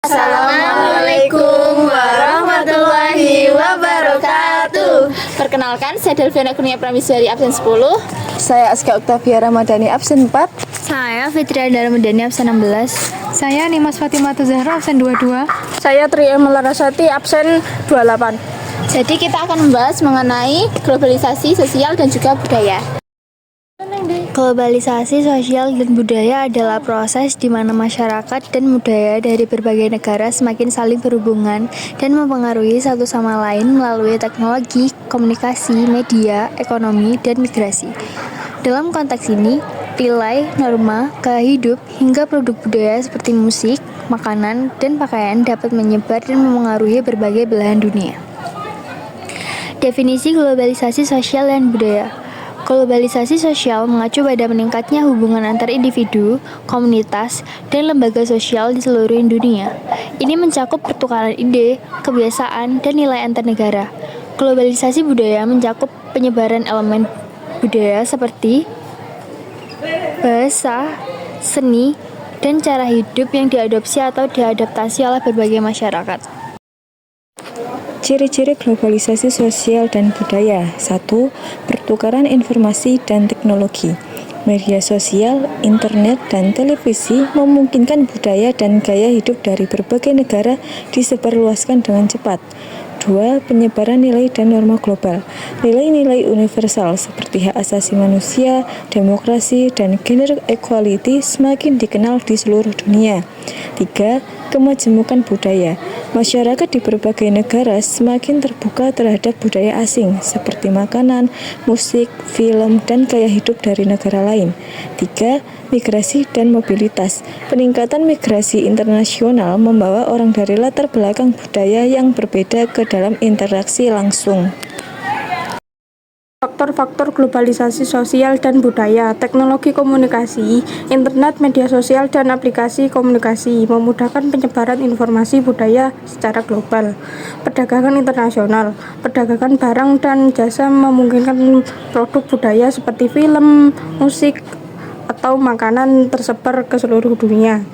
Assalamualaikum warahmatullahi wabarakatuh. Perkenalkan, saya Delviana Kurnia Prameswari absen 10. Saya Aska Oktavia Ramadhani absen 4. Saya Fitri Andara Medani absen 16. Saya Nimas Fatimah Zahra absen 22. Saya Tri Melarasati absen 28. Jadi kita akan membahas mengenai globalisasi sosial dan juga budaya. Globalisasi sosial dan budaya adalah proses di mana masyarakat dan budaya dari berbagai negara semakin saling berhubungan dan mempengaruhi satu sama lain melalui teknologi, komunikasi, media, ekonomi, dan migrasi. Dalam konteks ini, nilai, norma, gaya hidup, hingga produk budaya seperti musik, makanan, dan pakaian dapat menyebar dan memengaruhi berbagai belahan dunia. Definisi globalisasi sosial dan budaya. Globalisasi sosial mengacu pada meningkatnya hubungan antar individu, komunitas, dan lembaga sosial di seluruh dunia. Ini mencakup pertukaran ide, kebiasaan, dan nilai antar negara. Globalisasi budaya mencakup penyebaran elemen budaya seperti bahasa, seni, dan cara hidup yang diadopsi atau diadaptasi oleh berbagai masyarakat. Ciri-ciri globalisasi sosial dan budaya. 1. Pertukaran informasi dan teknologi. Media sosial, internet, dan televisi memungkinkan budaya dan gaya hidup dari berbagai negara disebarluaskan dengan cepat. 2. Penyebaran nilai dan norma global. Nilai-nilai universal seperti hak asasi manusia, demokrasi, dan gender equality semakin dikenal di seluruh dunia. 3. Kemajemukan budaya. Masyarakat di berbagai negara semakin terbuka terhadap budaya asing seperti makanan, musik, film, dan gaya hidup dari negara lain. 3. Migrasi dan mobilitas. Peningkatan migrasi internasional membawa orang dari latar belakang budaya yang berbeda ke dalam interaksi langsung. Faktor-faktor globalisasi sosial dan budaya. Teknologi komunikasi, internet, media sosial, dan aplikasi komunikasi memudahkan penyebaran informasi budaya secara global. Perdagangan internasional. Perdagangan barang dan jasa memungkinkan produk budaya seperti film, musik, atau makanan tersebar ke seluruh dunia.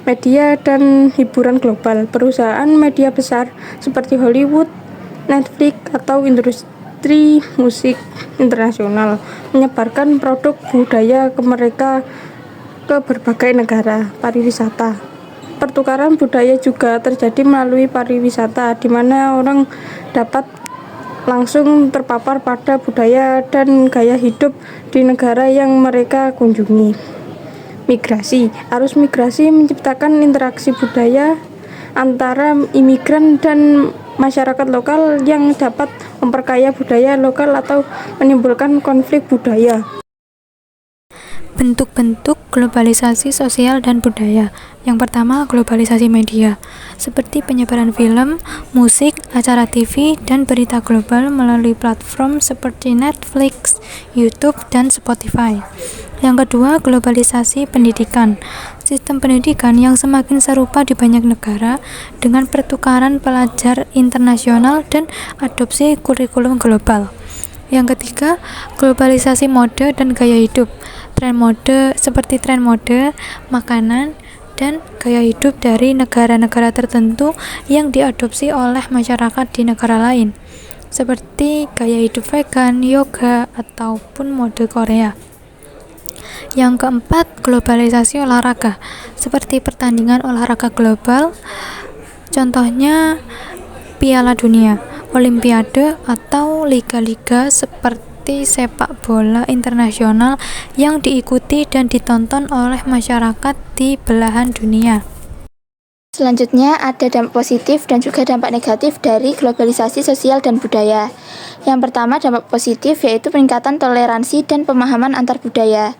Media dan hiburan global. Perusahaan media besar seperti Hollywood, Netflix, atau industri musik internasional menyebarkan produk budaya mereka ke berbagai negara. Pariwisata. Pertukaran budaya juga terjadi melalui pariwisata, di mana orang dapat langsung terpapar pada budaya dan gaya hidup di negara yang mereka kunjungi. Migrasi. Arus migrasi menciptakan interaksi budaya antara imigran dan masyarakat lokal yang dapat memperkaya budaya lokal atau menimbulkan konflik budaya. Bentuk-bentuk globalisasi sosial dan budaya. Yang pertama, globalisasi media, seperti penyebaran film, musik, acara TV, dan berita global melalui platform seperti Netflix, YouTube, dan Spotify. Yang kedua, globalisasi pendidikan. Sistem pendidikan yang semakin serupa di banyak negara dengan pertukaran pelajar internasional dan adopsi kurikulum global. Yang ketiga, globalisasi mode dan gaya hidup. Tren mode seperti tren mode, makanan, dan gaya hidup dari negara-negara tertentu yang diadopsi oleh masyarakat di negara lain, seperti gaya hidup vegan, yoga, ataupun mode Korea. Yang keempat, globalisasi olahraga, seperti pertandingan olahraga global, contohnya Piala Dunia, Olimpiade, atau liga-liga seperti sepak bola internasional yang diikuti dan ditonton oleh masyarakat di belahan dunia. Selanjutnya ada dampak positif dan juga dampak negatif dari globalisasi sosial dan budaya. Yang pertama, dampak positif yaitu peningkatan toleransi dan pemahaman antar budaya.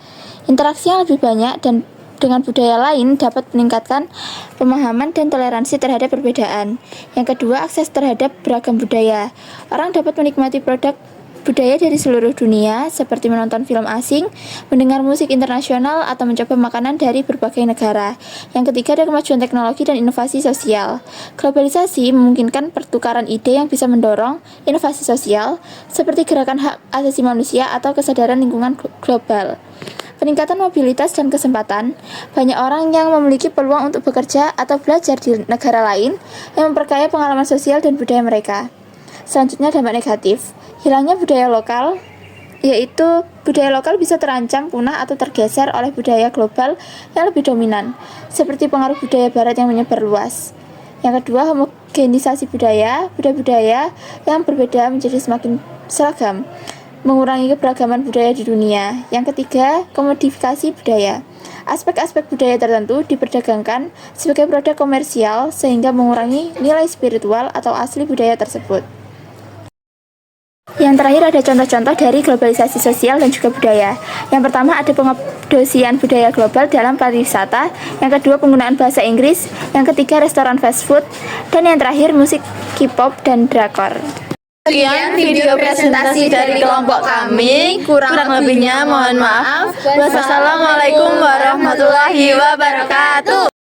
Interaksi yang lebih banyak dan dengan budaya lain dapat meningkatkan pemahaman dan toleransi terhadap perbedaan. Yang kedua, akses terhadap beragam budaya. Orang dapat menikmati produk budaya dari seluruh dunia, seperti menonton film asing, mendengar musik internasional, atau mencoba makanan dari berbagai negara. Yang ketiga, ada kemajuan teknologi dan inovasi sosial. Globalisasi memungkinkan pertukaran ide yang bisa mendorong inovasi sosial, seperti gerakan hak asasi manusia atau kesadaran lingkungan global. peningkatan mobilitas dan kesempatan. Banyak orang yang memiliki peluang untuk bekerja atau belajar di negara lain yang memperkaya pengalaman sosial dan budaya mereka. Selanjutnya, dampak negatif. Hilangnya budaya lokal, yaitu budaya lokal bisa terancam punah atau tergeser oleh budaya global yang lebih dominan, seperti pengaruh budaya barat yang menyebar luas. Yang kedua, homogenisasi budaya yang berbeda menjadi semakin seragam, mengurangi keberagaman budaya di dunia. Yang ketiga, komodifikasi budaya. Aspek-aspek budaya tertentu diperdagangkan sebagai produk komersial sehingga mengurangi nilai spiritual atau asli budaya tersebut. Yang terakhir ada contoh-contoh dari globalisasi sosial dan juga budaya. Yang pertama ada pengadopsian budaya global dalam pariwisata. Yang kedua penggunaan bahasa Inggris. Yang ketiga restoran fast food. Dan yang terakhir musik K-pop dan drakor. Sekian video presentasi dari kelompok kami. Kurang lebihnya mohon maaf. Wassalamualaikum warahmatullahi wabarakatuh.